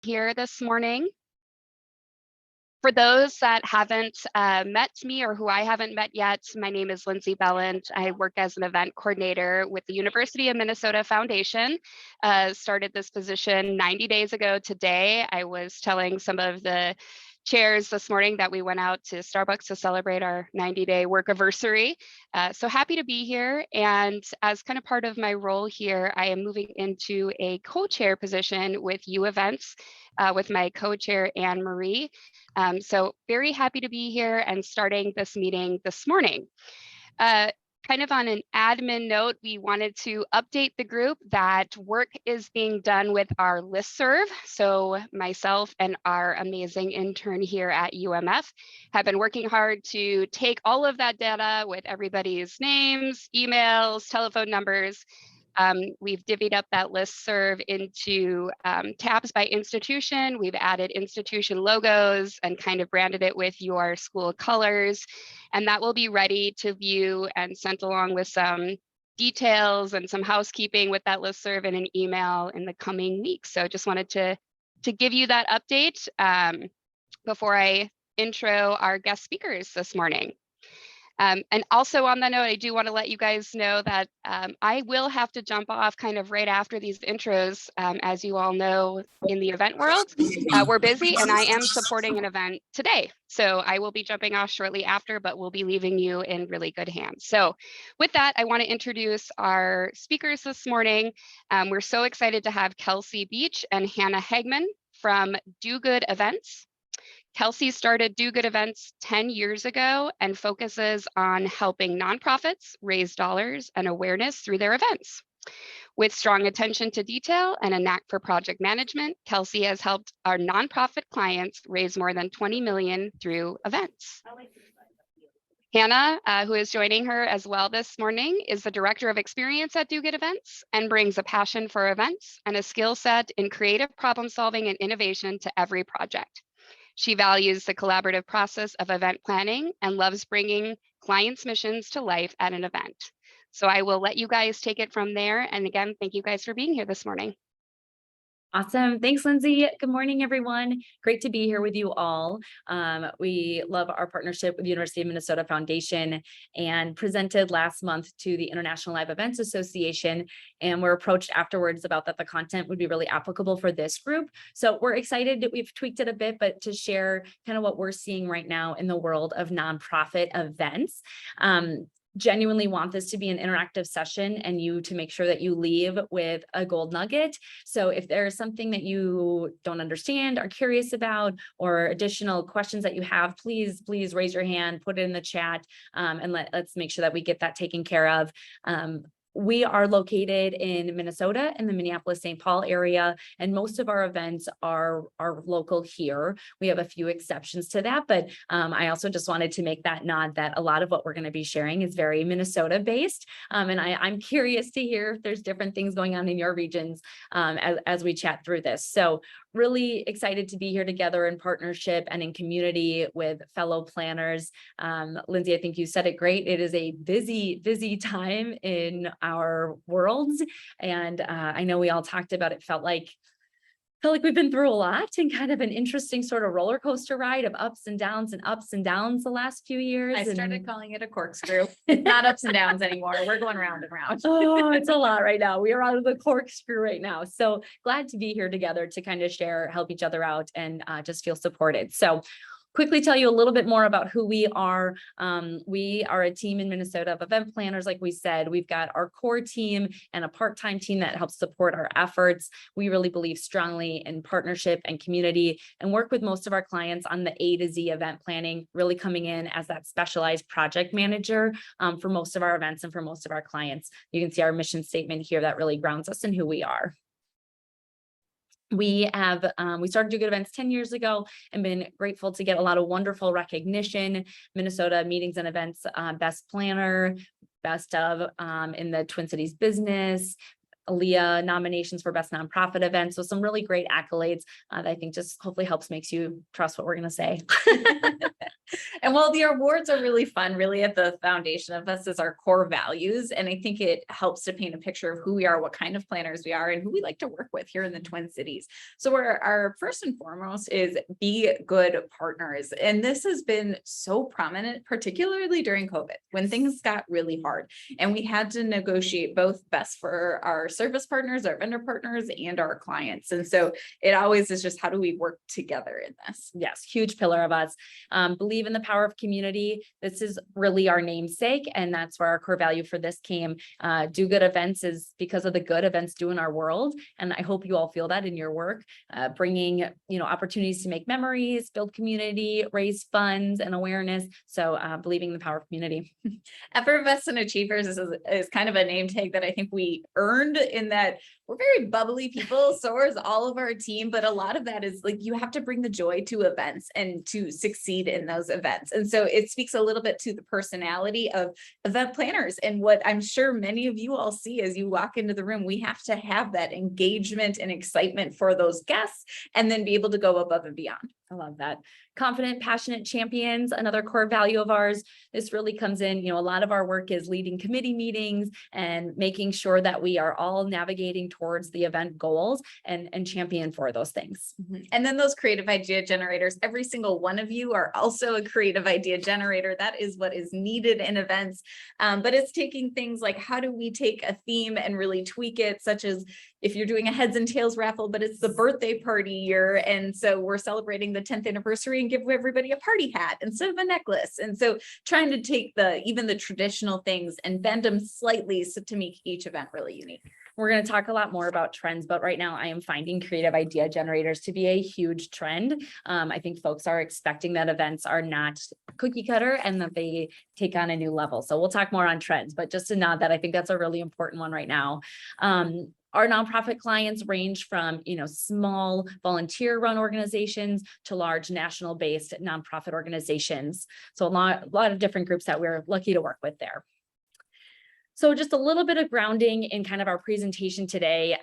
Here this morning. For those that haven't met me or who I haven't met yet, my name is Lindsay Belland. I work as an event coordinator with the University of Minnesota Foundation. Started this position 90 days ago today. I was telling some of the chairs this morning that we went out to Starbucks to celebrate our 90-day work anniversary. So happy to be here. And as kind of part of my role here, I am moving into a co-chair position with UEvents with my co-chair, Anne Marie. So very happy to be here and starting this meeting this morning. Kind of on an admin note, we wanted to update the group that work is being done with our listserv. So myself and our amazing intern here at UMF have been working hard to take all of that data with everybody's names, emails, telephone numbers. We've divvied up that listserv into tabs by institution. We've added institution logos and kind of branded it with your school colors. And that will be ready to view and sent along with some details and some housekeeping with that listserv in an email in the coming weeks. So just wanted to give you that update before I intro our guest speakers this morning. And also on that note, I do want to let you guys know that I will have to jump off kind of right after these intros. As you all know, in the event world, we're busy and I am supporting an event today. So I will be jumping off shortly after, but we'll be leaving you in really good hands. So with that, I want to introduce our speakers this morning. We're so excited to have Kelsey Beach and Hannah Hagman from Do Good Events. Kelsey started Do Good Events 10 years ago and focuses on helping nonprofits raise dollars and awareness through their events. With strong attention to detail and a knack for project management, Kelsey has helped our nonprofit clients raise more than $20 million through events. Hannah, who is joining her as well this morning, is the Director of Experience at Do Good Events and brings a passion for events and a skill set in creative problem solving and innovation to every project. She values the collaborative process of event planning and loves bringing clients' missions to life at an event. So I will let you guys take it from there. And again, thank you guys for being here this morning. Awesome. Thanks, Lindsay. Good morning, everyone. Great to be here with you all. We love our partnership with the University of Minnesota Foundation and presented last month to the International Live Events Association. And we're approached afterwards about that the content would be really applicable for this group. So we're excited that we've tweaked it a bit, but to share kind of what we're seeing right now in the world of nonprofit events. Genuinely want this to be an interactive session and you to make sure that you leave with a gold nugget. So if there's something that you don't understand, are curious about, or additional questions that you have, please raise your hand, put it in the chat, and let's make sure that we get that taken care of. We are located in Minnesota in the Minneapolis-St. Paul area, and most of our events are local here. We have a few exceptions to that, but I also just wanted to make that nod that a lot of what we're going to be sharing is very Minnesota based. And I'm curious to hear if there's different things going on in your regions as we chat through this. So really excited to be here together in partnership and in community with fellow planners. Lindsay, I think you said it great. It is a busy time in our worlds. And I know we all talked about it, felt like we've been through a lot and kind of an interesting sort of roller coaster ride of ups and downs the last few years. I started calling it a corkscrew. Not ups and downs anymore. We're going round and round. Oh, it's a lot right now. We are out of the corkscrew right now. So glad to be here together to kind of share, help each other out and just feel supported. So quickly tell you a little bit more about who we are. We are a team in Minnesota of event planners. Like we said, we've got our core team and a part-time team that helps support our efforts. We really believe strongly in partnership and community and work with most of our clients on the A to Z event planning, really coming in as that specialized project manager for most of our events and for most of our clients. You can see our mission statement here that really grounds us in who we are. We started Do Good Events 10 years ago and been grateful to get a lot of wonderful recognition. Minnesota Meetings and Events Best Planner, Best of in the Twin Cities Business, ALEA nominations for Best Nonprofit Event. So some really great accolades that I think just hopefully makes you trust what we're going to say. And while the awards are really fun, really at the foundation of us is our core values. And I think it helps to paint a picture of who we are, what kind of planners we are, and who we like to work with here in the Twin Cities. So our first and foremost is be good partners. And this has been so prominent, particularly during COVID, when things got really hard. And we had to negotiate both best for our service partners, our vendor partners, and our clients. And so it always is just, how do we work together in this? Yes, huge pillar of us. Believe in the power of community. This is really our namesake, and that's where our core value for this came. Do good events is because of the good events do in our world, and I hope you all feel that in your work. Bringing opportunities to make memories, build community, raise funds and awareness. So believing in the power of community. Effervescent Achievers is kind of a name tag that I think we earned, in that we're very bubbly people. So is all of our team, but a lot of that is like, you have to bring the joy to events and to succeed in those events. And so it speaks a little bit to the personality of event planners, and what I'm sure many of you all see as you walk into the room. We have to have that engagement and excitement for those guests, and then be able to go above and beyond. I love that. Confident, passionate champions, another core value of ours. This really comes in, a lot of our work is leading committee meetings and making sure that we are all navigating towards the event goals and champion for those things. And then those creative idea generators, every single one of you are also a creative idea generator. That is what is needed in events. But it's taking things like, how do we take a theme and really tweak it, such as if you're doing a heads and tails raffle, but it's the birthday party year. And so we're celebrating the 10th anniversary and give everybody a party hat instead of a necklace. And so trying to take even the traditional things and bend them slightly to make each event really unique. We're going to talk a lot more about trends, but right now I am finding creative idea generators to be a huge trend. I think folks are expecting that events are not cookie cutter and that they take on a new level. So we'll talk more on trends, but just to nod that, I think that's a really important one right now. Our nonprofit clients range from, small volunteer-run organizations to large national-based nonprofit organizations. So a lot of different groups that we're lucky to work with there. So just a little bit of grounding in kind of our presentation today,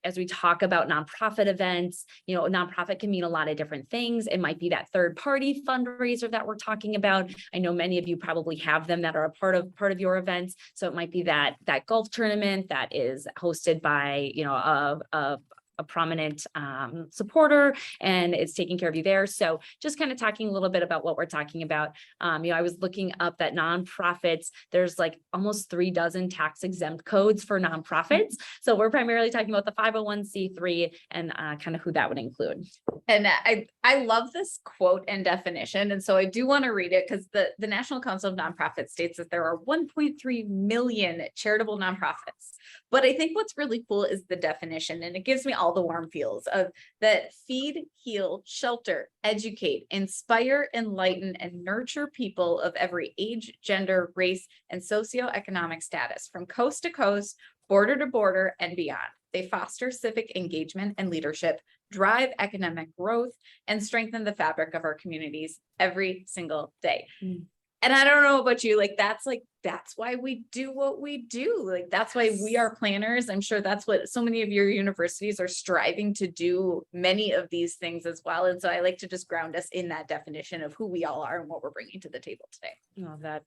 as we talk about nonprofit events. Nonprofit can mean a lot of different things. It might be that third-party fundraiser that we're talking about. I know many of you probably have them that are a part of your events. So it might be that golf tournament that is hosted by a prominent supporter, and it's taking care of you there. So just kind of talking a little bit about what we're talking about. I was looking up that nonprofits, there's like almost 36 tax exempt codes for nonprofits. So we're primarily talking about the 501c3 and kind of who that would include. And I love this quote and definition. And so I do want to read it, because the National Council of Nonprofits states that there are 1.3 million charitable nonprofits. But I think what's really cool is the definition, and it gives me all the warm feels of that: feed, heal, shelter, educate, inspire, enlighten, and nurture people of every age, gender, race, and socioeconomic status, from coast to coast, border to border, and beyond. They foster civic engagement and leadership, drive economic growth, and strengthen the fabric of our communities every single day. And I don't know about you, that's why we do what we do. That's why we are planners. I'm sure that's what so many of your universities are striving to do, many of these things as well. And so I like to just ground us in that definition of who we all are and what we're bringing to the table today. Love that.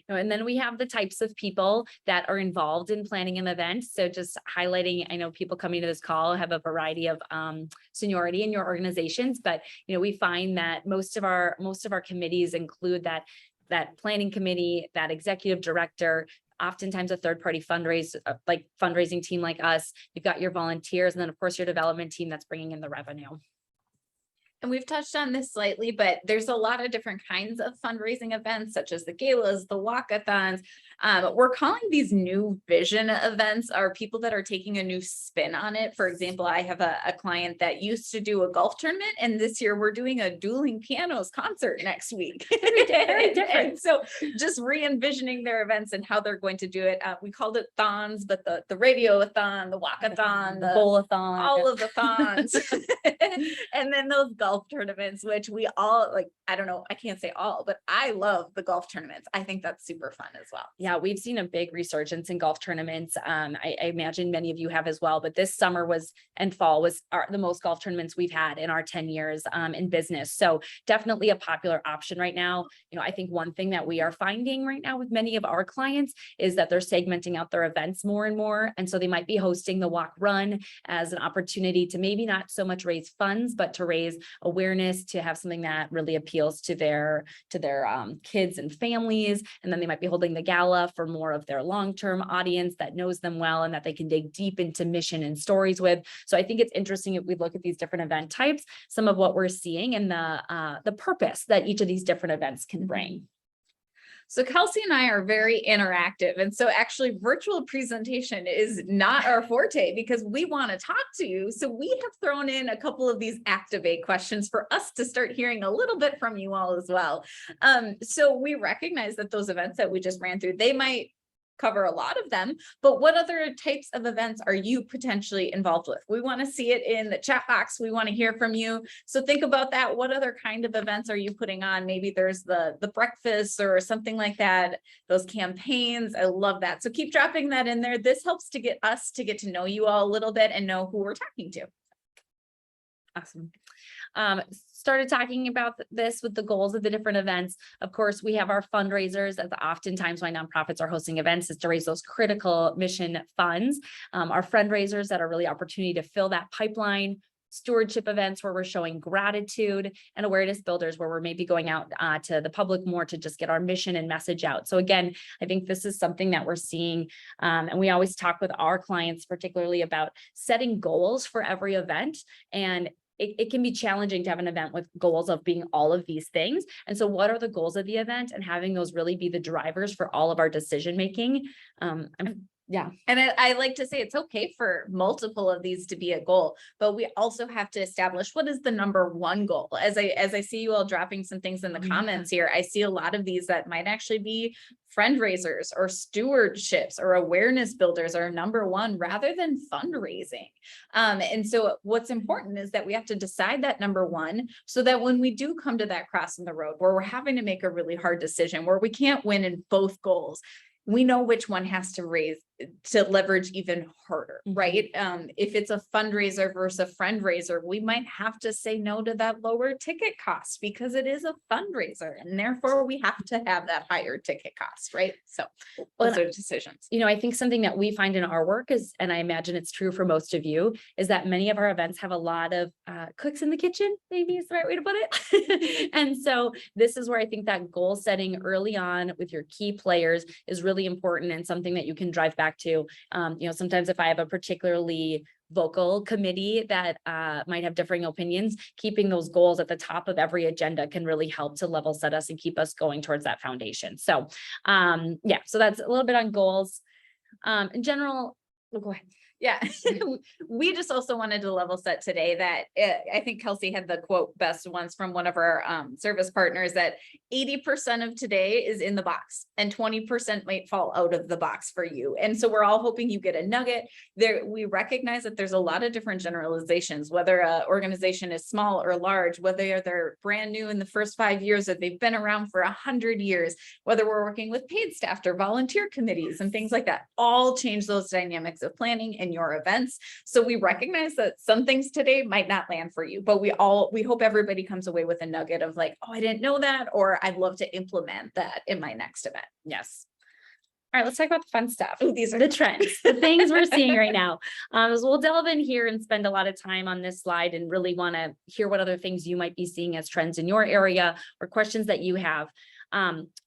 And then we have the types of people that are involved in planning an event. So just highlighting, I know people coming to this call have a variety of seniority in your organizations, but we find that most of our committees include that planning committee, that executive director, oftentimes a third-party fundraising team like us. You've got your volunteers, and then of course your development team that's bringing in the revenue. And we've touched on this slightly, but there's a lot of different kinds of fundraising events, such as the galas, the walkathons. We're calling these new vision events, are people that are taking a new spin on it. For example, I have a client that used to do a golf tournament, and this year we're doing a dueling pianos concert next week. Very different. And so just re-envisioning their events and how they're going to do it. We called it thons, but the radio-a-thon, the walkathon, the bowl-a-thon, all of the thons. And then those golf golf tournaments, which we all like, I don't know, I can't say all, but I love the golf tournaments. I think that's super fun as well. Yeah, we've seen a big resurgence in golf tournaments. I imagine many of you have as well, but this summer and fall was the most golf tournaments we've had in our 10 years in business. So definitely a popular option right now. I think one thing that we are finding right now with many of our clients is that they're segmenting out their events more and more. And so they might be hosting the walk run as an opportunity to maybe not so much raise funds, but to raise awareness, to have something that really appeals to their kids and families. And then they might be holding the gala for more of their long-term audience that knows them well and that they can dig deep into mission and stories with. So I think it's interesting if we look at these different event types, some of what we're seeing and the purpose that each of these different events can bring. So Kelsey and I are very interactive. And so actually virtual presentation is not our forte because we want to talk to you. So we have thrown in a couple of these activate questions for us to start hearing a little bit from you all as well. So we recognize that those events that we just ran through, they might cover a lot of them, but what other types of events are you potentially involved with? We want to see it in the chat box. We want to hear from you. So think about that. What other kind of events are you putting on? Maybe there's the breakfast or something like that, those campaigns. I love that. So keep dropping that in there. This helps to get us to get to know you all a little bit and know who we're talking to. Awesome. Started talking about this with the goals of the different events. Of course, we have our fundraisers, as oftentimes why nonprofits are hosting events is to raise those critical mission funds. Our fundraisers that are really opportunity to fill that pipeline, stewardship events where we're showing gratitude, and awareness builders where we're maybe going out to the public more to just get our mission and message out. So again, I think this is something that we're seeing, and we always talk with our clients particularly about setting goals for every event. And it can be challenging to have an event with goals of being all of these things. And so what are the goals of the event, and having those really be the drivers for all of our decision making. Yeah. And I like to say it's okay for multiple of these to be a goal, but we also have to establish what is the number one goal. As I see you all dropping some things in the comments here, I see a lot of these that might actually be fundraisers or stewardships or awareness builders are number one rather than fundraising. And so what's important is that we have to decide that number one so that when we do come to that cross in the road where we're having to make a really hard decision, where we can't win in both goals, we know which one has to leverage even harder, right? If it's a fundraiser versus a friend raiser, we might have to say no to that lower ticket cost because it is a fundraiser, and therefore we have to have that higher ticket cost, right? So those are decisions. I think something that we find in our work is, and I imagine it's true for most of you, is that many of our events have a lot of cooks in the kitchen, maybe is the right way to put it. And so this is where I think that goal setting early on with your key players is really important, and something that you can drive back to. Sometimes if I have a particularly vocal committee that might have differing opinions, keeping those goals at the top of every agenda can really help to level set us and keep us going towards that foundation. So so that's a little bit on goals. In general, go ahead. Yeah, we just also wanted to level set today that I think Kelsey had the quote best once from one of our service partners that 80% of today is in the box and 20% might fall out of the box for you. And so we're all hoping you get a nugget there. We recognize that there's a lot of different generalizations, whether an organization is small or large, whether they're brand new in the first 5 years or they've been around for 100 years, whether we're working with paid staff or volunteer committees and things like that, all change those dynamics of planning and your events. So we recognize that some things today might not land for you, but we hope everybody comes away with a nugget of like, oh, I didn't know that, or I'd love to implement that in my next event. Yes. All right, let's talk about the fun stuff. Oh, these are the trends, the things we're seeing right now. So we'll delve in here and spend a lot of time on this slide and really want to hear what other things you might be seeing as trends in your area or questions that you have.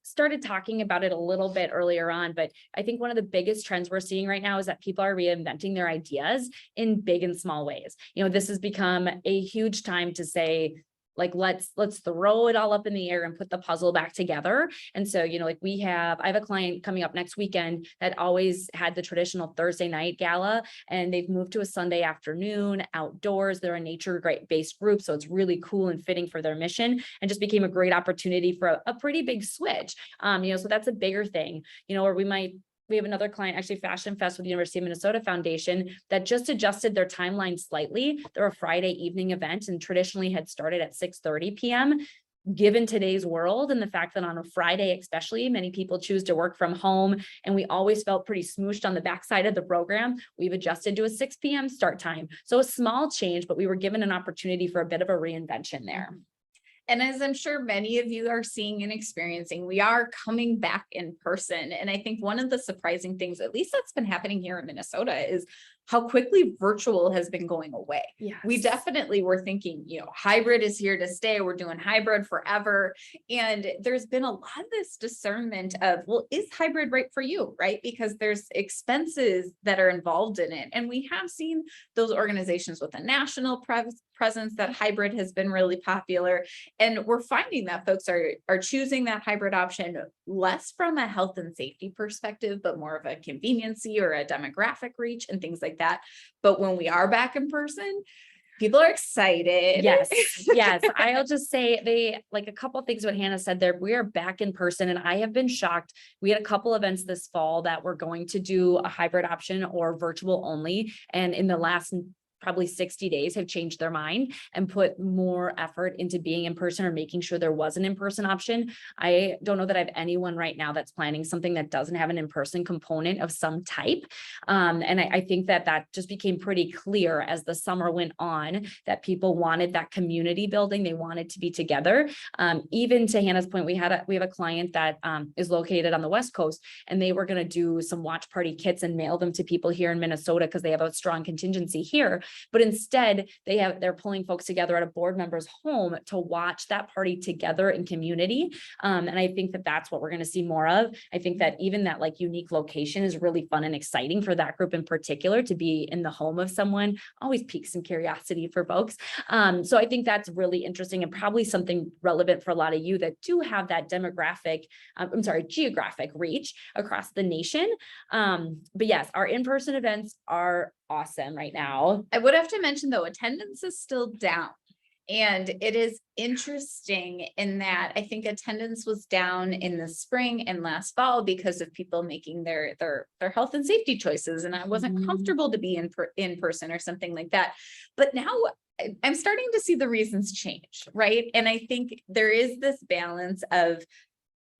Started talking about it a little bit earlier on, but I think one of the biggest trends we're seeing right now is that people are reinventing their ideas in big and small ways. This has become a huge time to say, like, let's throw it all up in the air and put the puzzle back together. And so, I have a client coming up next weekend that always had the traditional Thursday night gala, and they've moved to a Sunday afternoon outdoors. They're a nature-based group, so it's really cool and fitting for their mission, and just became a great opportunity for a pretty big switch. So that's a bigger thing, or we might we have another client, actually Fashion Fest with the University of Minnesota Foundation, that just adjusted their timeline slightly. They're a Friday evening event and traditionally had started at 6:30 p.m. Given today's world and the fact that on a Friday, especially, many people choose to work from home, and we always felt pretty smooshed on the backside of the program, we've adjusted to a 6 p.m. start time. So a small change, but we were given an opportunity for a bit of a reinvention there. And as I'm sure many of you are seeing and experiencing, we are coming back in person. And I think one of the surprising things, at least that's been happening here in Minnesota, is how quickly virtual has been going away. Yes. We definitely were thinking, hybrid is here to stay. We're doing hybrid forever. And there's been a lot of this discernment of, well, is hybrid right for you, right? Because there's expenses that are involved in it. And we have seen those organizations with a national presence that hybrid has been really popular. And we're finding that folks are choosing that hybrid option less from a health and safety perspective, but more of a conveniency or a demographic reach and things like that. But when we are back in person, people are excited. Yes. Yes. I'll just say a couple of things what Hannah said there. We are back in person and I have been shocked. We had a couple events this fall that we're going to do a hybrid option or virtual only. And in the last probably 60 days have changed their mind and put more effort into being in person or making sure there was an in-person option. I don't know that I have anyone right now that's planning something that doesn't have an in-person component of some type. And I think that just became pretty clear as the summer went on that people wanted that community building. They wanted to be together. Even to Hannah's point, we have a client that is located on the West Coast, and they were going to do some watch party kits and mail them to people here in Minnesota because they have a strong contingency here. But instead, they're pulling folks together at a board member's home to watch that party together in community. And I think that that's what we're going to see more of. I think that even that unique location is really fun and exciting for that group in particular to be in the home of someone. Always piques some curiosity for folks. So I think that's really interesting and probably something relevant for a lot of you that do have that geographic reach across the nation. But yes, our in-person events are awesome right now. I would have to mention though, attendance is still down. And it is interesting in that I think attendance was down in the spring and last fall because of people making their health and safety choices. And I wasn't comfortable to be in person or something like that. But now I'm starting to see the reasons change, right? And I think there is this balance of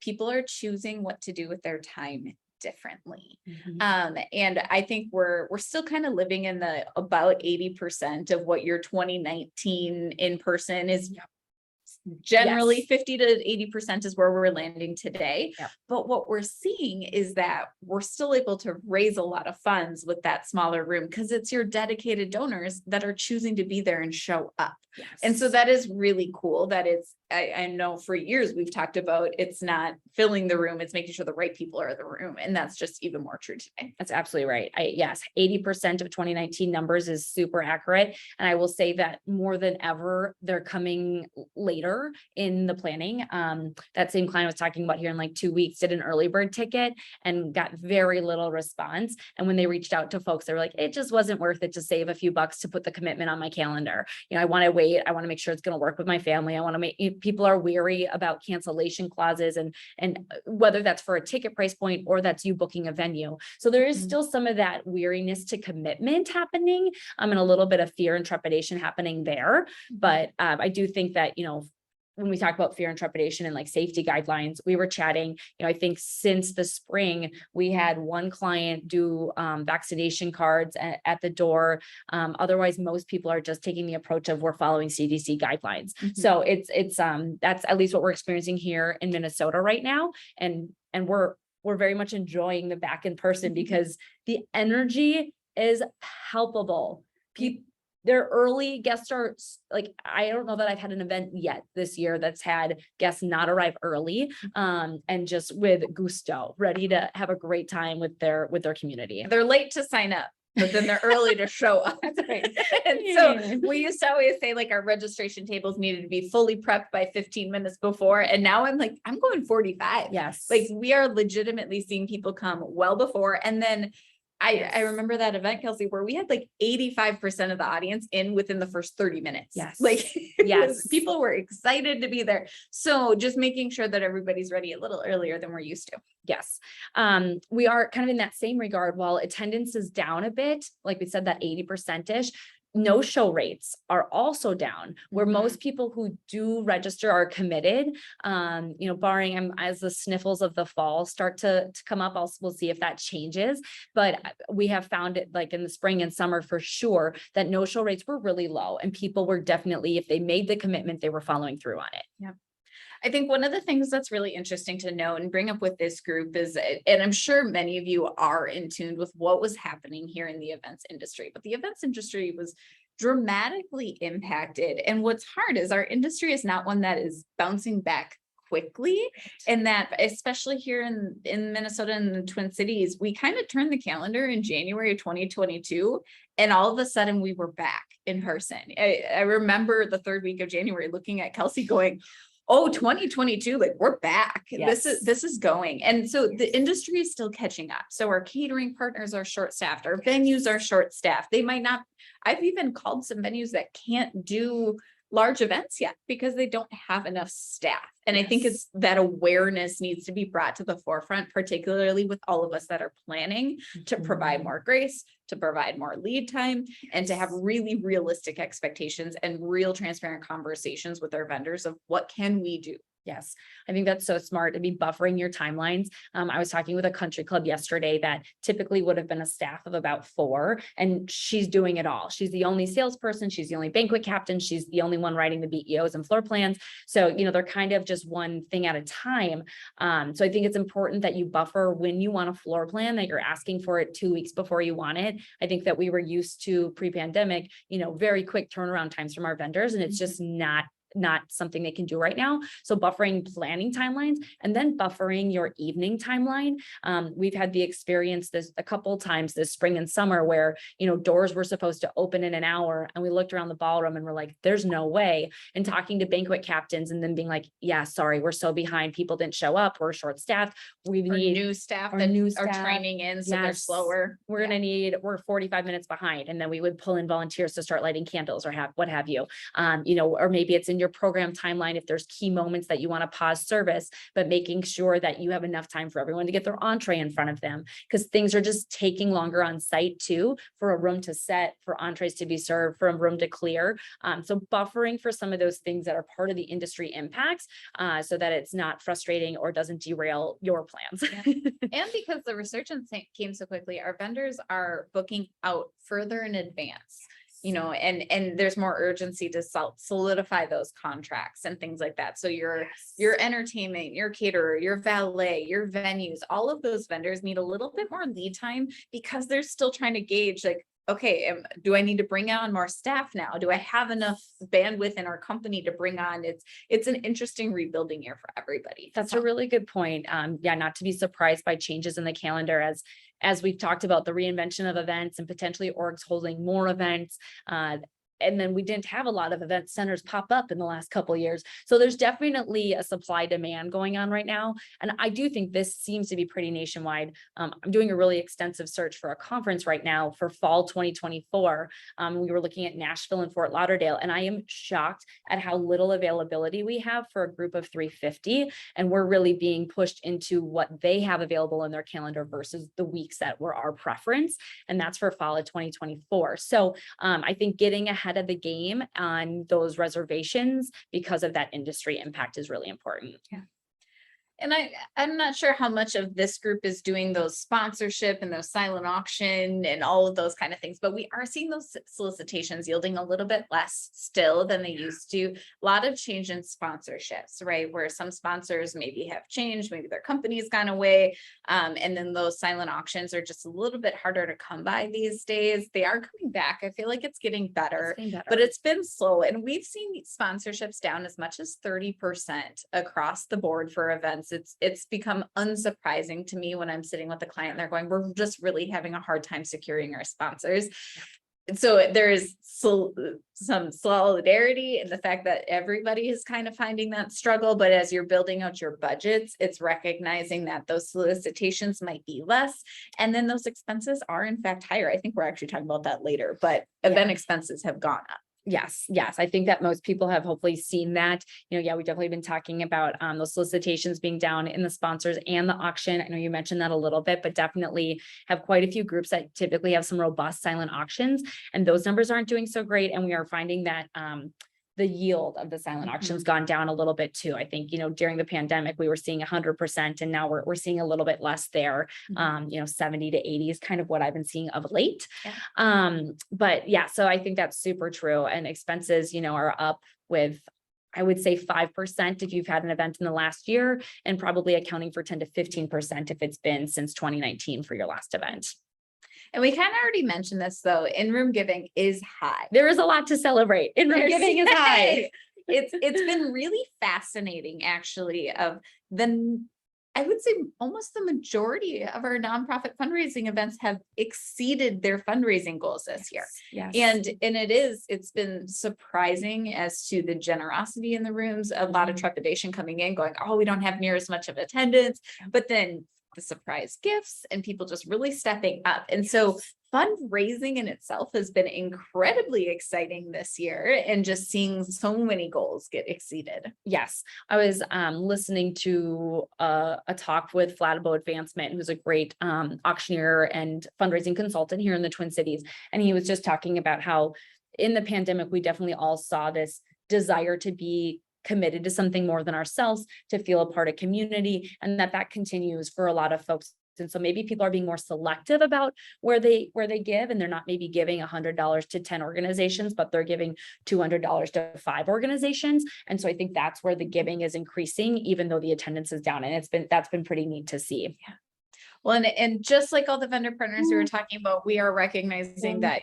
people are choosing what to do with their time differently. And I think we're still kind of living in the about 80% of what your 2019 in person is. Generally 50 to 80% is where we're landing today. Yep. But what we're seeing is that we're still able to raise a lot of funds with that smaller room because it's your dedicated donors that are choosing to be there and show up. Yes. And so that is really cool that I know for years we've talked about it's not filling the room, it's making sure the right people are in the room. And that's just even more true today. That's absolutely right. Yes, 80% of 2019 numbers is super accurate. And I will say that more than ever, they're coming later in the planning. That same client I was talking about here in 2 weeks did an early bird ticket and got very little response. And when they reached out to folks, they were like, it just wasn't worth it to save a few bucks to put the commitment on my calendar. I want to wait. I want to make sure it's going to work with my family. I want to make people are weary about cancellation clauses and whether that's for a ticket price point or that's you booking a venue. So there is still some of that weariness to commitment happening, and a little bit of fear and trepidation happening there. But I do think that, when we talk about fear and trepidation and safety guidelines, we were chatting, I think since the spring, we had one client do vaccination cards at the door. Otherwise, most people are just taking the approach of we're following CDC guidelines. So it's that's at least what we're experiencing here in Minnesota right now. And we're very much enjoying the back in person because the energy is palpable. Their early guests are I don't know that I've had an event yet this year that's had guests not arrive early, and just with gusto, ready to have a great time with their community. They're late to sign up, but then they're early to show up. That's right. And so we used to always say our registration tables needed to be fully prepped by 15 minutes before. And now I'm I'm going 45. Yes. We are legitimately seeing people come well before. And then I remember that event, Kelsey, where we had like 85% of the audience in within the first 30 minutes. Yes. Like Yes. people were excited to be there. So just making sure that everybody's ready a little earlier than we're used to. Yes. We are kind of in that same regard. While attendance is down a bit, like we said, that 80%-ish, no-show rates are also down, where Mhm. most people who do register are committed. Barring as the sniffles of the fall start to come up, we'll see if that changes. But we have found it, like in the spring and summer for sure, that no-show rates were really low, and people were definitely, if they made the commitment, they were following through on it. I think one of the things that's really interesting to know and bring up with this group is, and I'm sure many of you are in tune with what was happening here in the events industry, but the events industry was dramatically impacted. And what's hard is our industry is not one that is bouncing back quickly, and that especially here in Minnesota and the Twin Cities, we kind of turned the calendar in January of 2022, and all of a sudden we were back in person. I remember the third week of January looking at Kelsey going, oh, 2022, like we're back. Yes. This is going. And so the industry is still catching up. So our catering partners are short-staffed, our venues are short-staffed. They might not, I've even called some venues that can't do large events yet because they don't have enough staff. And I think Yes. it's that awareness needs to be brought to the forefront, particularly with all of us that are planning to provide more grace, to provide more lead time, and to have really realistic expectations and real transparent conversations with our vendors of what can we do. Yes, I think that's so smart to be buffering your timelines. I was talking with a country club yesterday that typically would have been a staff of about 4, and she's doing it all. She's the only salesperson. She's the only banquet captain. She's the only one writing the BEOs and floor plans. So, they're kind of just one thing at a time. So I think it's important that you buffer when you want a floor plan, that you're asking for it 2 weeks before you want it. I think that we were used to pre-pandemic, very quick turnaround times from our vendors, and it's just not something they can do right now. So buffering planning timelines, and then buffering your evening timeline. We've had the experience this a couple times this spring and summer where, doors were supposed to open in an hour, and we looked around the ballroom and we're like, there's no way. And talking to banquet captains and then being like, yeah, sorry, we're so behind. People didn't show up. We're short staffed. We need new staff our that new are staff. training in, so they're Yes. slower. We're we're 45 minutes behind. And then we would pull in volunteers to start lighting candles or what have you. Or maybe it's in your program timeline if there's key moments that you want to pause service, but making sure that you have enough time for everyone to get their entree in front of them, because things are just taking longer on site too, for a room to set, for entrees to be served, for a room to clear. So buffering for some of those things that are part of the industry impacts, so that it's not frustrating or doesn't derail your plans. And because the resurgence came so quickly, our vendors are booking out further in advance, and there's more urgency to solidify those contracts and things like that. So your entertainment, your caterer, your valet, your venues, all of those vendors need a little bit more lead time because they're still trying to gauge, like, okay, do I need to bring on more staff now? Do I have enough bandwidth in our company to bring on? It's an interesting rebuilding year for everybody. That's a really good point. Not to be surprised by changes in the calendar as we've talked about the reinvention of events and potentially orgs holding more events. And then we didn't have a lot of event centers pop up in the last couple of years. So there's definitely a supply demand going on right now. And I do think this seems to be pretty nationwide. I'm doing a really extensive search for a conference right now for fall 2024. We were looking at Nashville and Fort Lauderdale, and I am shocked at how little availability we have for a group of 350. And we're really being pushed into what they have available in their calendar versus the weeks that were our preference. And that's for fall of 2024. So I think getting ahead of the game on those reservations because of that industry impact is really important. Yeah. And I'm not sure how much of this group is doing those sponsorship and those silent auction and all of those kind of things, but we are seeing those solicitations yielding a little bit less still than they used to. A lot of change in sponsorships, right? Where some sponsors maybe have changed, maybe their company's gone away. And then those silent auctions are just a little bit harder to come by these days. They are coming back. I feel like it's getting better, but it's been slow. And we've seen sponsorships down as much as 30% across the board for events. It's become unsurprising to me when I'm sitting with a client and they're going, we're just really having a hard time securing our sponsors. so there's some solidarity in the fact that everybody is kind of finding that struggle, but as you're building out your budgets, it's recognizing that those solicitations might be less, and then those expenses are in fact higher. I think we're actually talking about that later, but event expenses have gone up. Yes. I think that most people have hopefully seen that. We definitely been talking about those solicitations being down in the sponsors and the auction. I know you mentioned that a little bit, but definitely have quite a few groups that typically have some robust silent auctions, and those numbers aren't doing so great. And we are finding that the yield of the silent auctions gone down a little bit too. I think, during the pandemic, we were seeing 100%, and now we're seeing a little bit less there. 70 to 80 is kind of what I've been seeing of late. But yeah, so I think that's super true. And expenses, are up with, I would say 5% if you've had an event in the last year, and probably accounting for 10 to 15% if it's been since 2019 for your last event. And we kind of already mentioned this though, in-room giving is high. There is a lot to celebrate. In-room giving is high. It's been really fascinating actually, of I would say almost the majority of our nonprofit fundraising events have exceeded their fundraising goals this year. Yes. And it's been surprising as to the generosity in the rooms, a lot of trepidation coming in going, oh, we don't have near as much of attendance, but then the surprise gifts and people just really stepping up. And so fundraising in itself has been incredibly exciting this year, and just seeing so many goals get exceeded. Yes. I was listening to a talk with Flatabo Advancement, who's a great auctioneer and fundraising consultant here in the Twin Cities. And he was just talking about how in the pandemic, we definitely all saw this desire to be committed to something more than ourselves, to feel a part of community, and that continues for a lot of folks. And so maybe people are being more selective about where they give, and they're not maybe giving $100 to 10 organizations, but they're giving $200 to 5 organizations. And so I think that's where the giving is increasing, even though the attendance is down, and that's been pretty neat to see. Yeah. Well, and just like all the vendor partners we were talking about, we are recognizing that.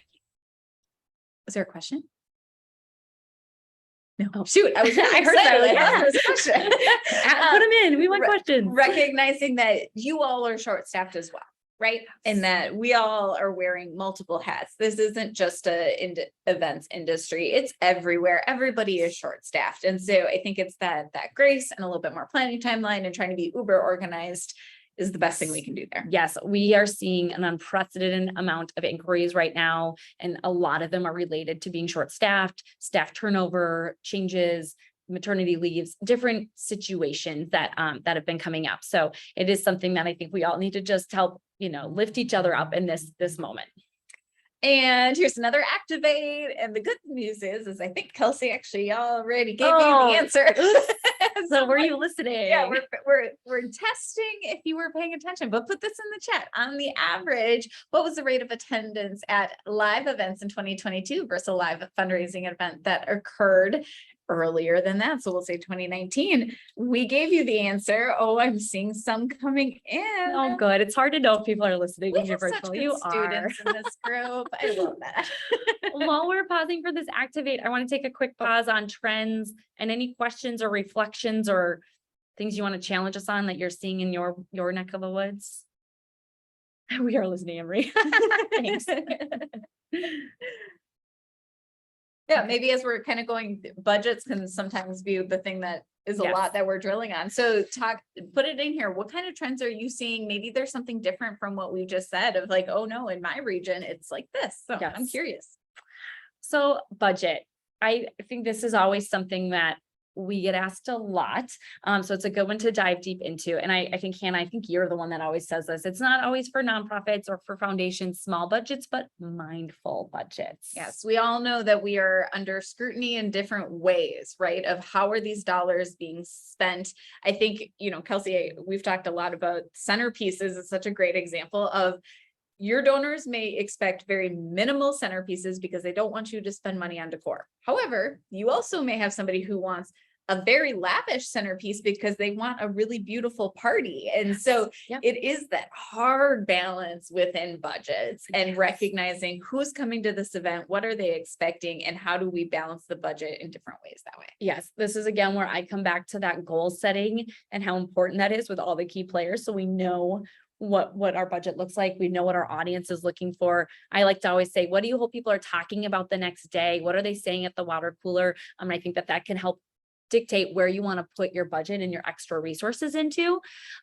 Was there a question? No. Oh, shoot. I heard that. Put them in. We want questions. Recognizing that you all are short-staffed as well, right? And that we all are wearing multiple hats. This isn't just events industry. It's everywhere. Everybody is short-staffed. And so I think it's that grace and a little bit more planning timeline and trying to be uber organized is the best thing we can do there. Yes, we are seeing an unprecedented amount of inquiries right now, and a lot of them are related to being short-staffed, staff turnover, changes, maternity leaves, different situations that have been coming up. So it is something that I think we all need to just help, lift each other up in this moment. And here's another activate. And the good news is I think Kelsey actually already gave you the answer. So were you listening? Yeah, we're testing if you were paying attention, but put this in the chat. On the average, what was the rate of attendance at live events in 2022 versus a live fundraising event that occurred earlier than that? So we'll say 2019. We gave you the answer. Oh, I'm seeing some coming in. Oh, good. It's hard to know if people are listening. We have such good students in this group. I love that. While we're pausing for this activate, I want to take a quick pause on trends and any questions or reflections or things you want to challenge us on that you're seeing in your neck of the woods. We are listening, Emery. Thanks. Yeah, maybe as we're kind of going, budgets can sometimes be the thing that is a lot that we're drilling on. So put it in here. What kind of trends are you seeing? Maybe there's something different from what we just said of like, oh no, in my region, it's like this. So I'm curious. So budget. I think this is always something that we get asked a lot. So it's a good one to dive deep into. And I think, Hannah, I think you're the one that always says this. It's not always for nonprofits or for foundations, small budgets, but mindful budgets. Yes, we all know that we are under scrutiny in different ways, right? Of how are these dollars being spent? I think, Kelsey, we've talked a lot about centerpieces. It's such a great example of your donors may expect very minimal centerpieces because they don't want you to spend money on decor. However, you also may have somebody who wants a very lavish centerpiece because they want a really beautiful party. And so it is that hard balance within budgets and recognizing who's coming to this event, what are they expecting, and how do we balance the budget in different ways that way. Yes, this is again where I come back to that goal setting and how important that is with all the key players. So we know what our budget looks like. We know what our audience is looking for. I like to always say, what do you hope people are talking about the next day? What are they saying at the water cooler? I think that can help dictate where you want to put your budget and your extra resources into.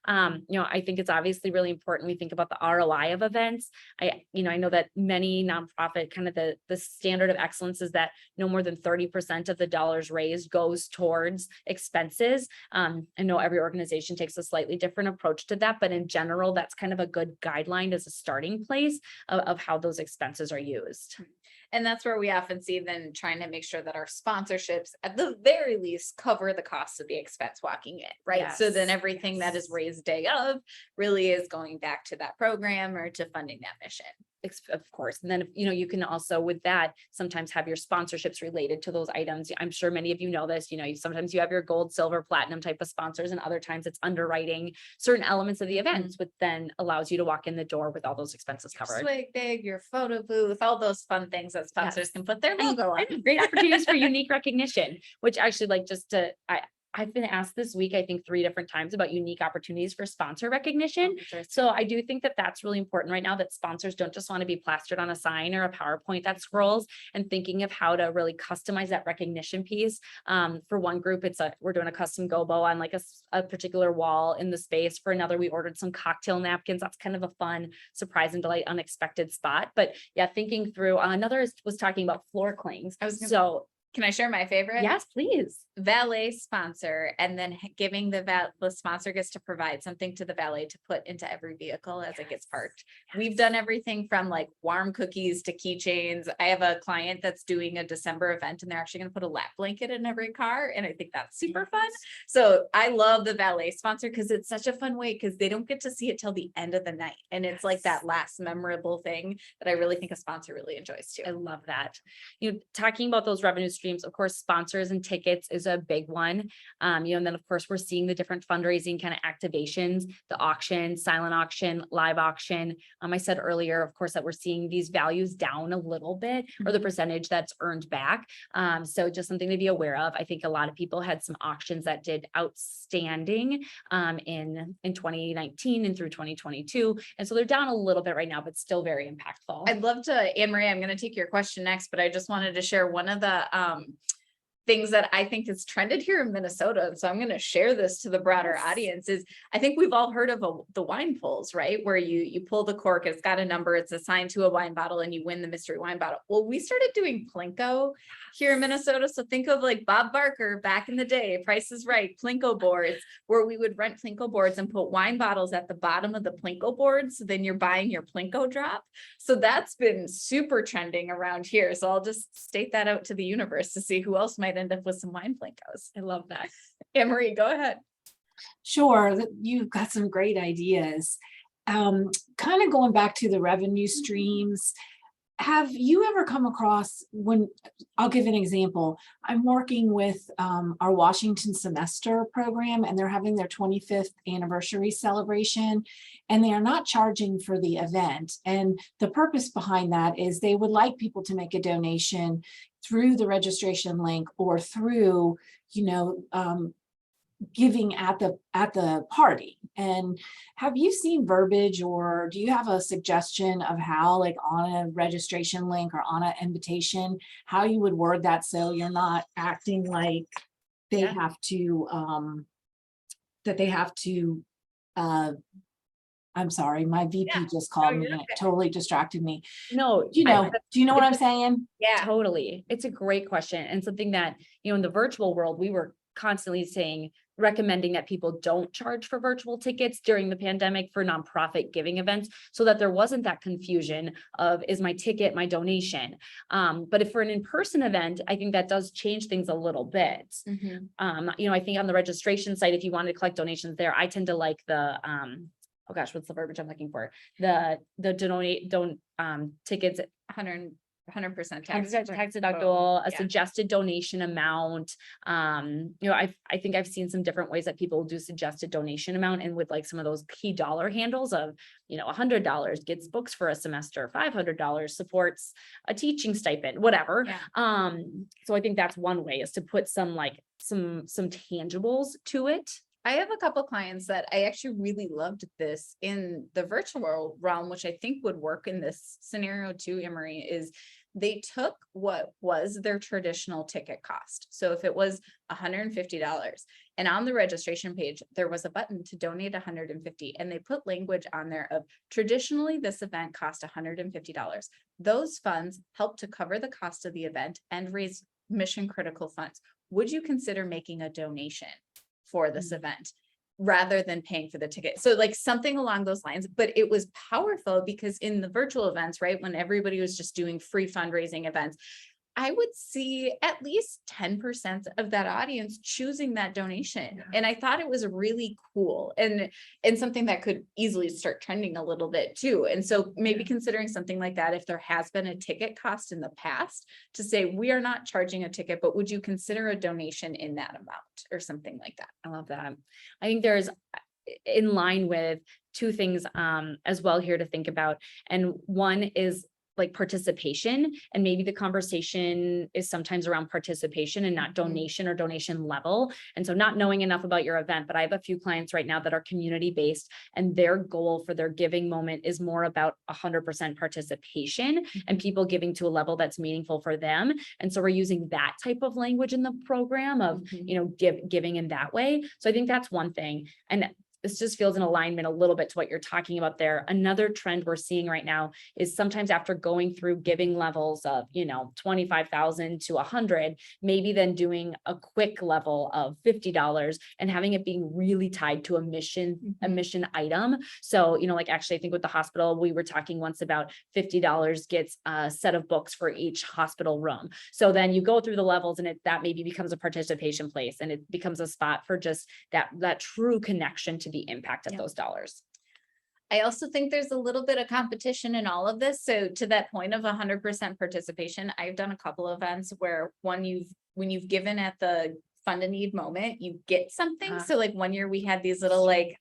I think it's obviously really important. We think about the ROI of events. I know that many nonprofit, kind of the standard of excellence is that no more than 30% of the dollars raised goes towards expenses. I know every organization takes a slightly different approach to that, but in general, that's kind of a good guideline as a starting place of how those expenses are used. And that's where we often see then trying to make sure that our sponsorships, at the very least, cover the cost of the expense walking in, right? So then everything that is raised day of really is going back to that program or to funding that mission. Of course. And then, you can also with that sometimes have your sponsorships related to those items. I'm sure many of you know this, sometimes you have your gold, silver, platinum type of sponsors, and other times it's underwriting certain elements of the events, which then allows you to walk in the door with all those expenses covered. Swag bag, your photo booth, all those fun things that sponsors can put their logo on. And great opportunities for unique recognition, which actually I've been asked this week, I think 3 different times about unique opportunities for sponsor recognition. So I do think that that's really important right now, that sponsors don't just want to be plastered on a sign or a PowerPoint that scrolls, and thinking of how to really customize that recognition piece. For one group, we're doing a custom gobo on like a particular wall in the space. For another, we ordered some cocktail napkins. That's kind of a fun surprise and delight, unexpected spot. But yeah, thinking through, another was talking about floor clings. Can I share my favorite? Yes, please. Valet sponsor, and then giving the sponsor gets to provide something to the valet to put into every vehicle as it gets parked. We've done everything from like warm cookies to keychains. I have a client that's doing a December event, and they're actually going to put a lap blanket in every car, and I think that's super fun. So I love the valet sponsor because it's such a fun way, because they don't get to see it till the end of the night, and it's like that last memorable thing that I really think a sponsor really enjoys too. I love that. Talking about those revenue streams, of course, sponsors and tickets is a big one. And then of course we're seeing the different fundraising kind of activations, the auction, silent auction, live auction. I said earlier, of course, that we're seeing these values down a little bit, or the percentage that's earned back. So just something to be aware of. I think a lot of people had some auctions that did outstanding in 2019 and through 2022. And so they're down a little bit right now, but still very impactful. I'd love to, Anne Marie, I'm going to take your question next, but I just wanted to share one of the things that I think is trended here in Minnesota. So I'm going to share this to the broader audience. Is I think we've all heard of the wine pulls, right? Where you pull the cork, it's got a number, it's assigned to a wine bottle, and you win the mystery wine bottle. Well, we started doing Plinko here in Minnesota. So think of like Bob Barker back in the day, Price is Right, Plinko boards, where we would rent Plinko boards and put wine bottles at the bottom of the Plinko board. So then you're buying your Plinko drop. So that's been super trending around here. So I'll just state that out to the universe to see who else might end up with some wine Plinkos. I love that. Anne Marie, go ahead. Sure, you've got some great ideas. Kind of going back to the revenue streams, have you ever come across, I'll give an example. I'm working with our Washington semester program, and they're having their 25th anniversary celebration, and they are not charging for the event. And the purpose behind that is they would like people to make a donation through the registration link or through, giving at the party. And have you seen verbiage, or do you have a suggestion of how, like on a registration link or on an invitation, how you would word that so you're not acting like they have to I'm sorry, my VP just called me and it totally distracted me. No, do you know what I'm saying? Yeah, totally. It's a great question, and something that, in the virtual world, we were constantly recommending that people don't charge for virtual tickets during the pandemic for nonprofit giving events, so that there wasn't that confusion of, is my ticket my donation? But if for an in-person event, I think that does change things a little bit. I think on the registration site, if you wanted to collect donations there, I tend to like the oh gosh, what's the verbiage I'm looking for? The tickets 100% tax deductible, a suggested donation amount. I think I've seen some different ways that people do suggested donation amount, and with like some of those key dollar handles of, $100 gets books for a semester, $500 supports a teaching stipend, whatever. So I think that's one way, is to put some tangibles to it. I have a couple clients that I actually really loved this in the virtual realm, which I think would work in this scenario too, Emery, is they took what was their traditional ticket cost. So if it was $150 and on the registration page, there was a button to donate $150 and they put language on there of traditionally this event cost $150. Those funds help to cover the cost of the event and raise mission critical funds. Would you consider making a donation for this event rather than paying for the ticket? So like something along those lines, but it was powerful because in the virtual events, right, when everybody was just doing free fundraising events, I would see at least 10% of that audience choosing that donation. And I thought it was really cool and something that could easily start trending a little bit too. And so maybe considering something like that, if there has been a ticket cost in the past, to say, we are not charging a ticket, but would you consider a donation in that amount or something like that? I love that. I think there's in line with two things as well here to think about. And one is like participation, and maybe the conversation is sometimes around participation and not donation or donation level. And so not knowing enough about your event, but I have a few clients right now that are community based and their goal for their giving moment is more about 100% participation and people giving to a level that's meaningful for them. And so we're using that type of language in the program of, you know, giving in that way. So I think that's one thing. And this just feels in alignment a little bit to what you're talking about there. Another trend we're seeing right now is sometimes after going through giving levels of, you know, 25,000 to 100, maybe then doing a quick level of $50 and having it being really tied to a mission item. So, you know, like actually, I think with the hospital, we were talking once about $50 gets a set of books for each hospital room. So then you go through the levels and that maybe becomes a participation place and it becomes a spot for just that true connection to the impact of those dollars. I also think there's a little bit of competition in all of this. So to that point of 100% participation, I've done a couple of events where when you've given at the fund a need moment, you get something. So like one year we had these little like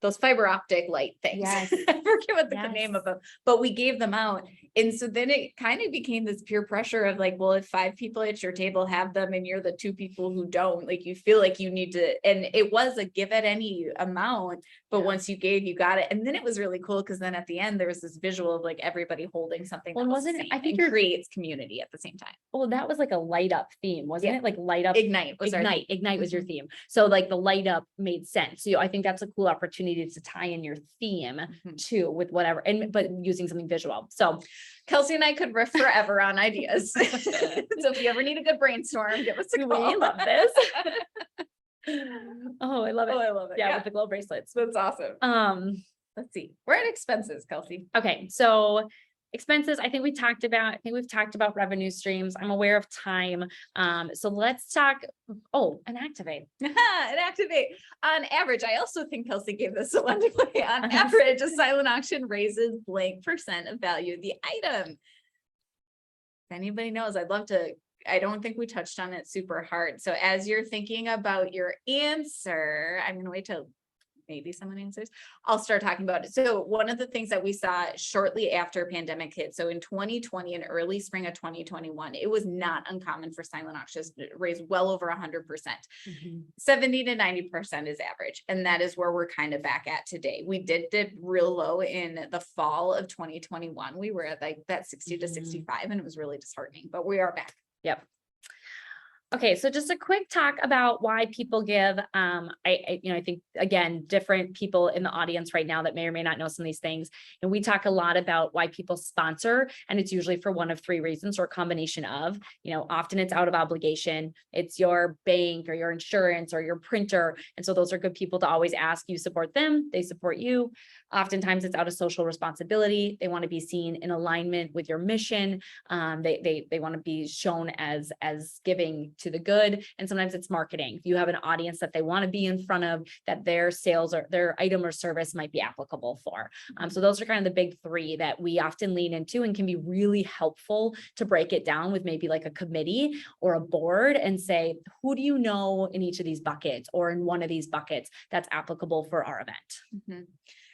those fiber optic light things. Yes. I forget what the name of them, but we gave them out. And so then it kind of became this peer pressure of like, well, if 5 people at your table have them and you're the 2 people who don't, like you feel like you need to, and it was a give at any amount, but once you gave, you got it. And then it was really cool because then at the end, there was this visual of like everybody holding something. Well, wasn't it, I think it creates community at the same time. Well, that was like a light up theme, wasn't it? Like light up. Ignite was Ignite was your theme. So like the light up made sense. So I think that's a cool opportunity to tie in your theme too with whatever, but using something visual. So Kelsey and I could riff forever on ideas. So if you ever need a good brainstorm, give us a call. We love this. Oh, I love it. Oh, I love it. Yeah, with the glow bracelets. That's awesome. Let's see. We're at expenses, Kelsey. Okay, so expenses, I think we've talked about revenue streams. I'm aware of time. So let's talk, and activate. And activate. On average, I also think Kelsey gave this a one to play. On average, a silent auction raises blank % of value of the item. If anybody knows, I'd love to. I don't think we touched on it super hard. So as you're thinking about your answer, I'm going to wait till maybe someone answers. I'll start talking about it. So one of the things that we saw shortly after pandemic hit, so in 2020 and early spring of 2021, it was not uncommon for silent auctions to raise well over 100%. 70 to 90% is average. And that is where we're kind of back at today. We did dip real low in the fall of 2021. We were at like that 60 to 65 and it was really disheartening, but we are back. Yep. Okay, so just a quick talk about why people give. I think again, different people in the audience right now that may or may not know some of these things. And we talk a lot about why people sponsor, and it's usually for one of 3 reasons or a combination of, often it's out of obligation. It's your bank or your insurance or your printer. And so those are good people to always ask. You support them, they support you. Oftentimes it's out of social responsibility. They want to be seen in alignment with your mission. They want to be shown as giving to the good. And sometimes it's marketing. If you have an audience that they want to be in front of, that their sales or their item or service might be applicable for. So those are kind of the big 3 that we often lean into and can be really helpful to break it down with maybe like a committee or a board and say, who do you know in each of these buckets or in one of these buckets that's applicable for our event?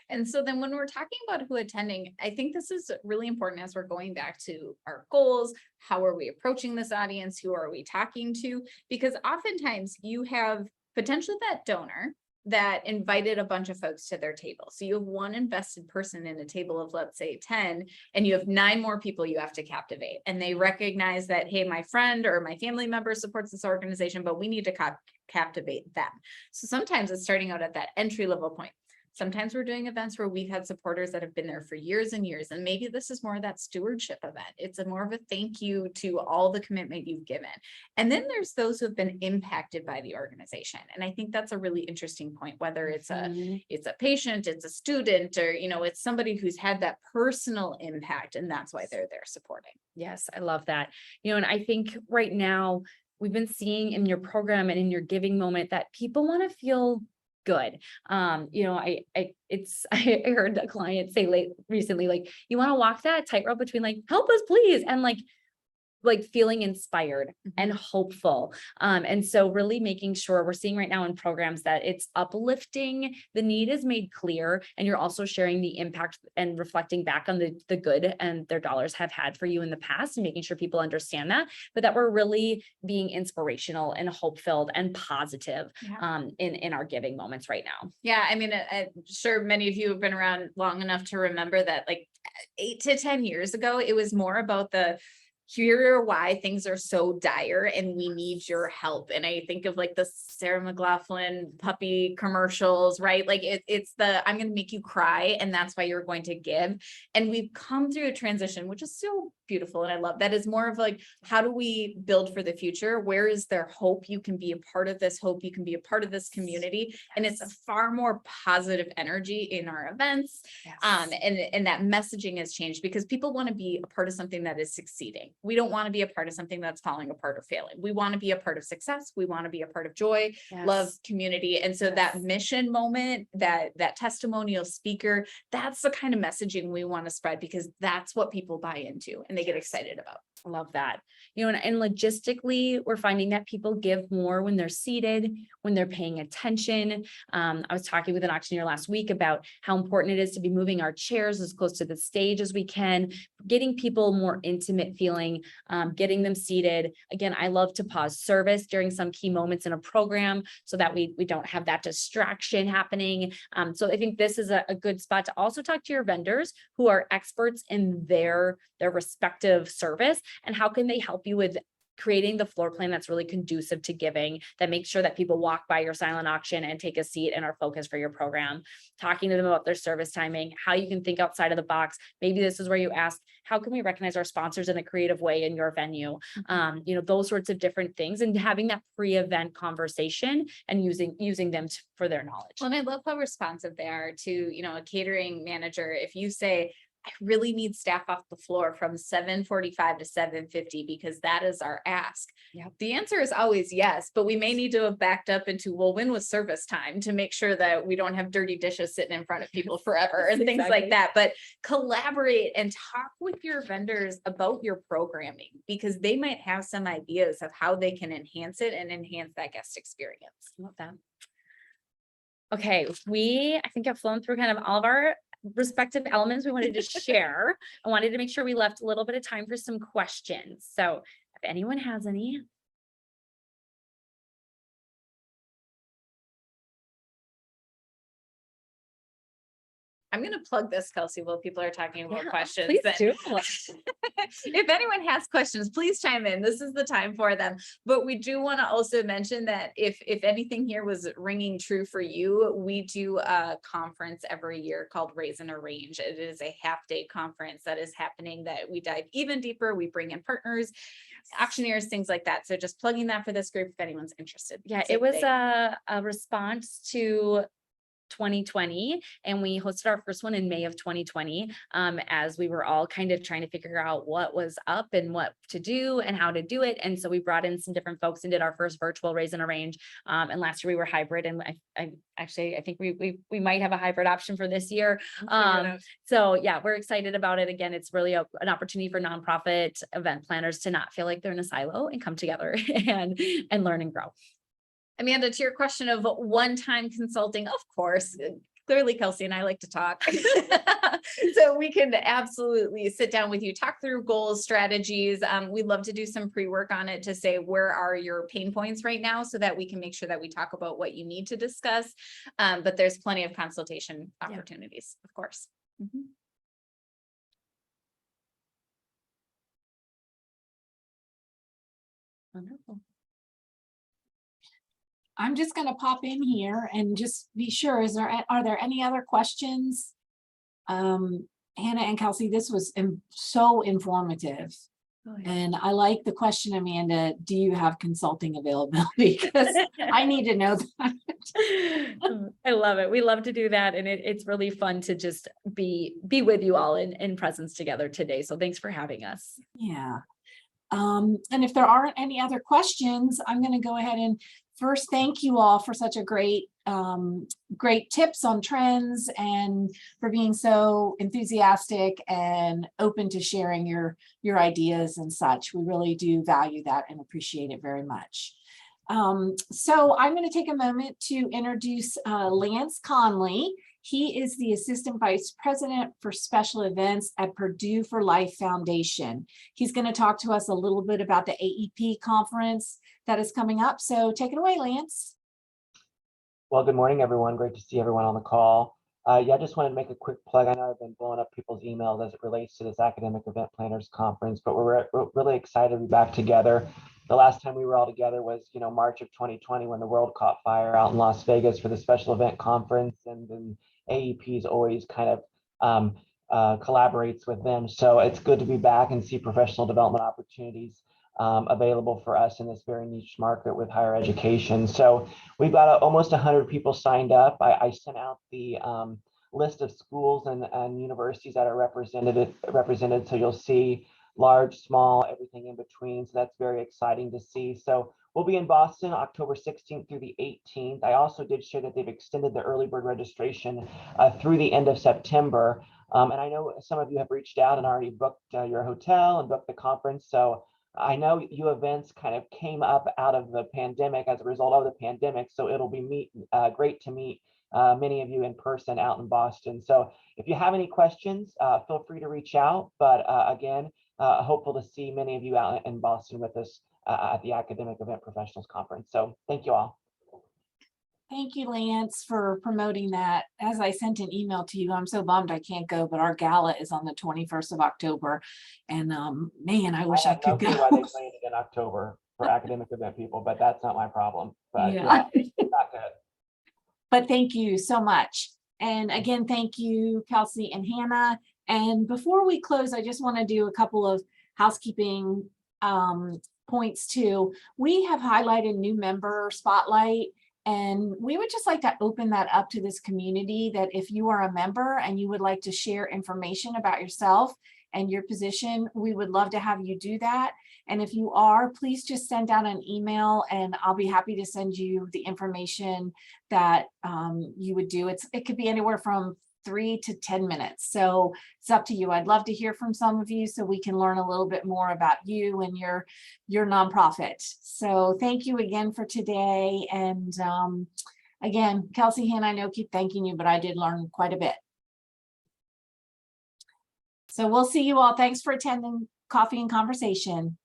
And so then when we're talking about who attending, I think this is really important as we're going back to our goals. How are we approaching this audience? Who are we talking to? Because oftentimes you have potentially that donor that invited a bunch of folks to their table. So you have one invested person in a table of, let's say 10, and you have 9 more people you have to captivate. And they recognize that, hey, my friend or my family member supports this organization, but we need to captivate them. So sometimes it's starting out at that entry level point. Sometimes we're doing events where we've had supporters that have been there for years and years. And maybe this is more of that stewardship event. It's more of a thank you to all the commitment you've given. And then there's those who have been impacted by the organization. And I think that's a really interesting point, whether it's a patient, it's a student, or, it's somebody who's had that personal impact, and that's why they're there supporting. Yes, I love that. And I think right now we've been seeing in your program and in your giving moment that people want to feel good. I heard a client say recently, like, you want to walk that tightrope between like, help us please, and like feeling inspired and hopeful. And so really making sure we're seeing right now in programs that it's uplifting, the need is made clear, and you're also sharing the impact and reflecting back on the good and their dollars have had for you in the past, and making sure people understand that, but that we're really being inspirational and hope-filled and positive in our giving moments right now. Yeah. I mean, I'm sure many of you have been around long enough to remember that like 8 to 10 years ago, it was more about here are why things are so dire and we need your help. And I think of like the Sarah McLachlan puppy commercials, right? Like it's I'm going to make you cry, and that's why you're going to give. And we've come through a transition, which is so beautiful. And I love that. Is more of like, how do we build for the future? Where is there hope? You can be a part of this hope. You can be a part of this community. And it's a far more positive energy in our events. And that messaging has changed because people want to be a part of something that is succeeding. We don't want to be a part of something that's falling apart or failing. We want to be a part of success. We want to be a part of joy, love, community. And so that mission moment, that testimonial speaker, that's the kind of messaging we want to spread, because that's what people buy into and they get excited about. I love that. And logistically, we're finding that people give more when they're seated, when they're paying attention. I was talking with an auctioneer last week about how important it is to be moving our chairs as close to the stage as we can, getting people more intimate feeling, getting them seated. Again, I love to pause service during some key moments in a program so that we don't have that distraction happening. So I think this is a good spot to also talk to your vendors who are experts in their respective service, and how can they help you with creating the floor plan that's really conducive to giving, that makes sure that people walk by your silent auction and take a seat and are focused for your program, talking to them about their service timing, how you can think outside of the box. Maybe this is where you ask, how can we recognize our sponsors in a creative way in your venue? Those sorts of different things, and having that pre-event conversation and using them for their knowledge. Well, and I love how responsive they are to, a catering manager. If you say, I really need staff off the floor from 7:45 to 7:50 because that is our ask. Yep. The answer is always yes, but we may need to have backed up into, well, when was service time, to make sure that we don't have dirty dishes sitting in front of people forever and things like that. But collaborate and talk with your vendors about your programming, because they might have some ideas of how they can enhance it and enhance that guest experience. Love that. Okay, I think I've flown through kind of all of our respective elements we wanted to share. I wanted to make sure we left a little bit of time for some questions. So if anyone has any. I'm going to plug this, Kelsey, while people are talking about questions. Please do. If anyone has questions, please chime in. This is the time for them. But we do want to also mention that if anything here was ringing true for you, we do a conference every year called Raise and Arrange. It is a half-day conference that is happening that we dive even deeper. We bring in partners, auctioneers, things like that. So just plugging that for this group if anyone's interested. Yeah, it was a response to 2020, and we hosted our first one in May of 2020, as we were all kind of trying to figure out what was up and what to do and how to do it. And so we brought in some different folks and did our first virtual Raise and Arrange. And last year we were hybrid, and I think we might have a hybrid option for this year. So yeah, we're excited about it. Again, it's really an opportunity for nonprofit event planners to not feel like they're in a silo and come together and learn and grow. Amanda, to your question of one-time consulting, of course, Clearly, Kelsey and I like to talk. So we can absolutely sit down with you, talk through goals, strategies. We'd love to do some pre-work on it to say, where are your pain points right now, so that we can make sure that we talk about what you need to discuss. But there's plenty of consultation opportunities, of course. Wonderful. I'm just going to pop in here and just be sure, are there any other questions? Hannah and Kelsey, this was so informative. Oh, yeah. And I like the question, Amanda, do you have consulting availability? Because I need to know that. I love it. We love to do that. And it's really fun to just be with you all in presence together today. So thanks for having us. Yeah. And if there aren't any other questions, I'm going to go ahead and first thank you all for such a great tips on trends and for being so enthusiastic and open to sharing your ideas and such. We really do value that and appreciate it very much. So I'm going to take a moment to introduce Lance Conley. He is the Assistant Vice President for Special Events at Purdue for Life Foundation. He's going to talk to us a little bit about the AEP conference that is coming up. So take it away, Lance. Well, good morning, everyone. Great to see everyone on the call. Yeah, I just wanted to make a quick plug. I know I've been blowing up people's emails as it relates to this Academic Event Planners Conference, but we're really excited to be back together. The last time we were all together was, March of 2020, when the world caught fire out in Las Vegas for the special event conference, and then AEP's always kind of collaborates with them. So it's good to be back and see professional development opportunities available for us in this very niche market with higher education. So we've got almost 100 people signed up. I sent out the list of schools and universities that are represented. So you'll see large, small, everything in between. So that's very exciting to see. So we'll be in Boston October 16th through the 18th. I also did share that they've extended the early bird registration through the end of September. And I know some of you have reached out and already booked your hotel and booked the conference. So I know UEvents kind of came up out of the pandemic as a result of the pandemic. So it'll be great to meet many of you in person out in Boston. So if you have any questions, feel free to reach out. But again, hopeful to see many of you out in Boston with us at the Academic Event Professionals Conference. So thank you all. Thank you, Lance, for promoting that. As I sent an email to you, I'm so bummed I can't go, but our gala is on the 21st of October. And man, I wish I could go. Why they planned it in October for academic event people, but that's not my problem. But yeah, not good. But thank you so much. And again, thank you, Kelsey and Hannah. And before we close, I just want to do a couple of housekeeping points too. We have highlighted new member spotlight, and we would just like to open that up to this community, that if you are a member and you would like to share information about yourself and your position, we would love to have you do that. And if you are, please just send out an email and I'll be happy to send you the information that you would do. It could be anywhere from 3 to 10 minutes. So it's up to you. I'd love to hear from some of you so we can learn a little bit more about you and your nonprofit. So thank you again for today. And again, Kelsey, Hannah, I know keep thanking you, but I did learn quite a bit. So we'll see you all. Thanks for attending Coffee and Conversation.